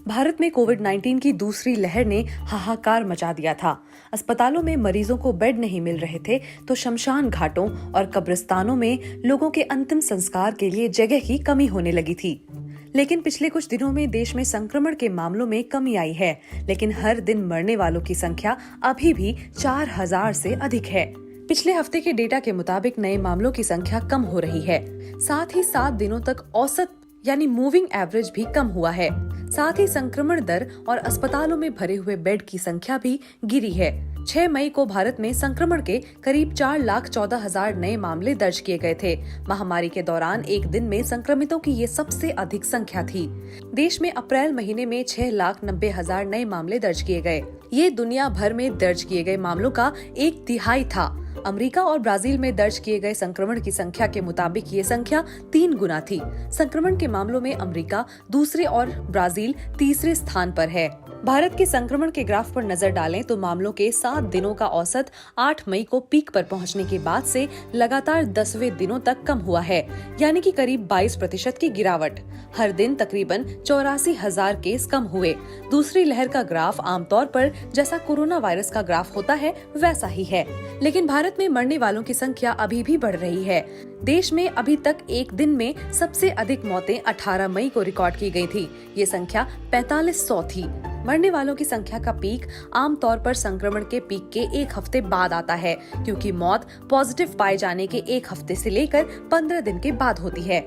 भारत में कोविड-19 की दूसरी लहर ने हाहाकार मचा दिया था। अस्पतालों में मरीजों को बेड नहीं मिल रहे थे, तो शमशान घाटों और कब्रिस्तानों में लोगों के अंतिम संस्कार के लिए जगह की कमी होने लगी थी। लेकिन पिछले कुछ दिनों में देश में संक्रमण के मामलों में कमी आई है, लेकिन हर दिन मरने वालों की संख्या अभी भी 4000 से अधिक है। पिछले हफ्ते के डेटा के मुताबिक नए मामलों की संख्या कम हो रही है। साथ ही 7 दिनों तक औसत यानी मूविंग एवरेज भी कम हुआ है। साथ ही संक्रमण दर और अस्पतालों में भरे हुए बेड की संख्या भी गिरी है। 6 मई को भारत में संक्रमण के करीब 4,14,000 नए मामले दर्ज किए गए थे। महामारी के दौरान एक दिन में संक्रमितों की ये सबसे अधिक संख्या थी। देश में अप्रैल महीने में 6,90,000 नए मामले दर्ज किए गए। ये दुनिया भर में दर्ज किए गए मामलों का 1/3 था। अमेरिका और ब्राजील में दर्ज किए गए संक्रमण की संख्या के मुताबिक ये संख्या 3 गुना थी। संक्रमण के मामलों में अमेरिका दूसरे और ब्राजील तीसरे स्थान पर है। भारत के संक्रमण के ग्राफ पर नजर डालें तो मामलों के 7 दिनों का औसत 8 मई को पीक पर पहुंचने के बाद से लगातार 10वें दिनों तक कम हुआ है, यानी कि करीब 22% की गिरावट। हर दिन तकरीबन 84,000 केस कम हुए। दूसरी लहर का ग्राफ आमतौर पर जैसा कोरोना वायरस का ग्राफ होता है वैसा ही है, लेकिन भारत में मरने वालों की संख्या अभी भी बढ़ रही है। देश में अभी तक एक दिन में सबसे अधिक मौतें 18 मई को रिकॉर्ड की गई थी। ये संख्या 4500 थी। मरने वालों की संख्या का पीक आमतौर पर संक्रमण के पीक के 1 हफ्ते बाद आता है, क्योंकि मौत पॉजिटिव पाए जाने के 1 हफ्ते से लेकर 15 दिन के बाद होती है।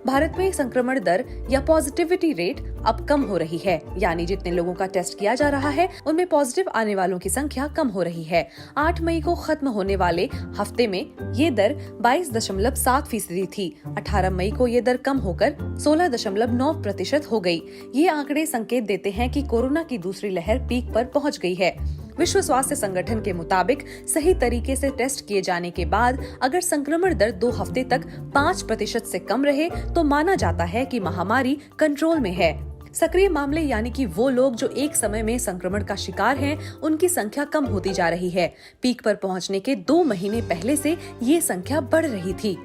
भारत में संक्रमण दर या पॉजिटिविटी रेट अब कम हो रही है, यानी जितने लोगों का टेस्ट किया जा रहा है उनमें पॉजिटिव आने वालों की संख्या कम हो रही है। 8 मई को खत्म होने वाले हफ्ते में ये दर 22.7% थी। 18 मई को ये दर कम होकर 16.9% हो गई। ये आंकड़े संकेत देते हैं कि कोरोना की दूसरी लहर पीक पर पहुंच गई है। विश्व स्वास्थ्य संगठन के मुताबिक सही तरीके से टेस्ट किए जाने के बाद अगर संक्रमण दर 2 हफ्ते तक 5% से कम रहे तो माना जाता है कि महामारी कंट्रोल में है। सक्रिय मामले यानी कि वो लोग जो एक समय में संक्रमण का शिकार हैं, उनकी संख्या कम होती जा रही है। पीक पर पहुंचने के 2 महीने पहले से ये संख्या बढ़ रही थी।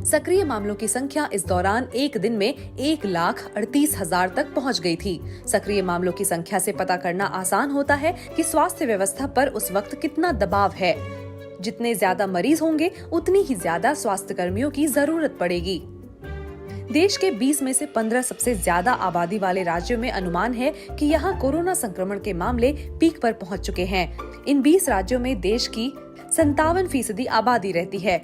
सक्रिय मामलों की संख्या इस दौरान एक दिन में 1,38,000 तक पहुंच गई थी। सक्रिय मामलों की संख्या से पता करना आसान होता है कि स्वास्थ्य व्यवस्था पर उस वक्त कितना दबाव है। जितने ज्यादा मरीज होंगे उतनी ही ज्यादा स्वास्थ्य कर्मियों की जरूरत पड़ेगी। देश के 20 में से 15 सबसे ज्यादा आबादी वाले राज्यों में अनुमान है कि यहाँ कोरोना संक्रमण के मामले पीक पर पहुंच चुके हैं। इन 20 राज्यों में देश की 57% आबादी रहती है।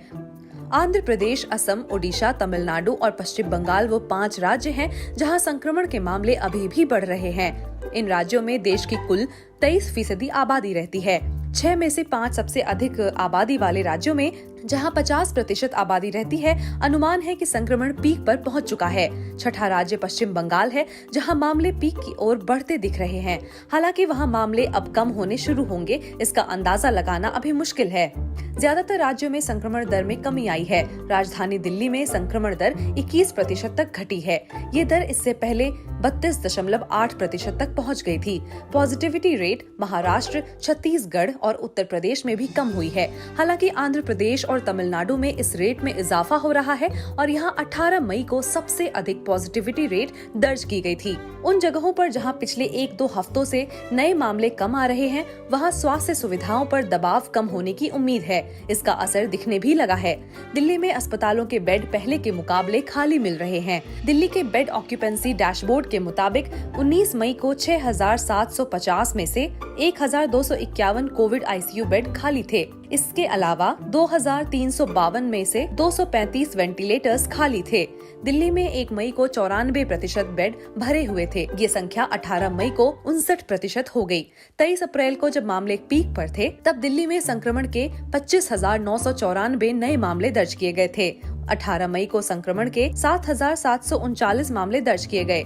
आंध्र प्रदेश, असम, ओडिशा, तमिलनाडु और पश्चिम बंगाल वो 5 राज्य हैं जहां संक्रमण के मामले अभी भी बढ़ रहे हैं। इन राज्यों में देश की कुल 23% आबादी रहती है। 6 में से 5 सबसे अधिक आबादी वाले राज्यों में जहां 50% आबादी रहती है, अनुमान है कि संक्रमण पीक पर पहुंच चुका है। छठा राज्य पश्चिम बंगाल है, जहां मामले पीक की ओर बढ़ते दिख रहे हैं। हालांकि वहां मामले अब कम होने शुरू होंगे, इसका अंदाजा लगाना अभी मुश्किल है। ज्यादातर राज्यों में संक्रमण दर में कमी आई है। राजधानी दिल्ली में संक्रमण दर 21% तक घटी है। ये दर इससे पहले 32.8% तक पहुंच गई थी। पॉजिटिविटी रेट महाराष्ट्र, छत्तीसगढ़ और उत्तर प्रदेश में भी कम हुई है। हालांकि आंध्र प्रदेश और तमिलनाडु में इस रेट में इजाफा हो रहा है और यहाँ 18 मई को सबसे अधिक पॉजिटिविटी रेट दर्ज की गई थी। उन जगहों पर जहाँ पिछले 1-2 हफ्तों से नए मामले कम आ रहे हैं, वहाँ स्वास्थ्य सुविधाओं पर दबाव कम होने की उम्मीद है। इसका असर दिखने भी लगा है। दिल्ली में अस्पतालों के बेड पहले के मुकाबले खाली मिल रहे हैं। दिल्ली के बेड ऑक्यूपेंसी डैशबोर्ड के मुताबिक 19 मई को 6,750 में से 1,251 कोविड आईसीयू बेड खाली थे। इसके अलावा 2,352 में से 235 वेंटिलेटर्स खाली थे। दिल्ली में 1 मई को 94% बेड भरे हुए थे। ये संख्या 18 मई को 59% हो गई। 23 अप्रैल को जब मामले पीक पर थे, तब दिल्ली में संक्रमण के 25,994 नए मामले दर्ज किए गए थे। 18 मई को संक्रमण के 7,739 मामले दर्ज किए गए।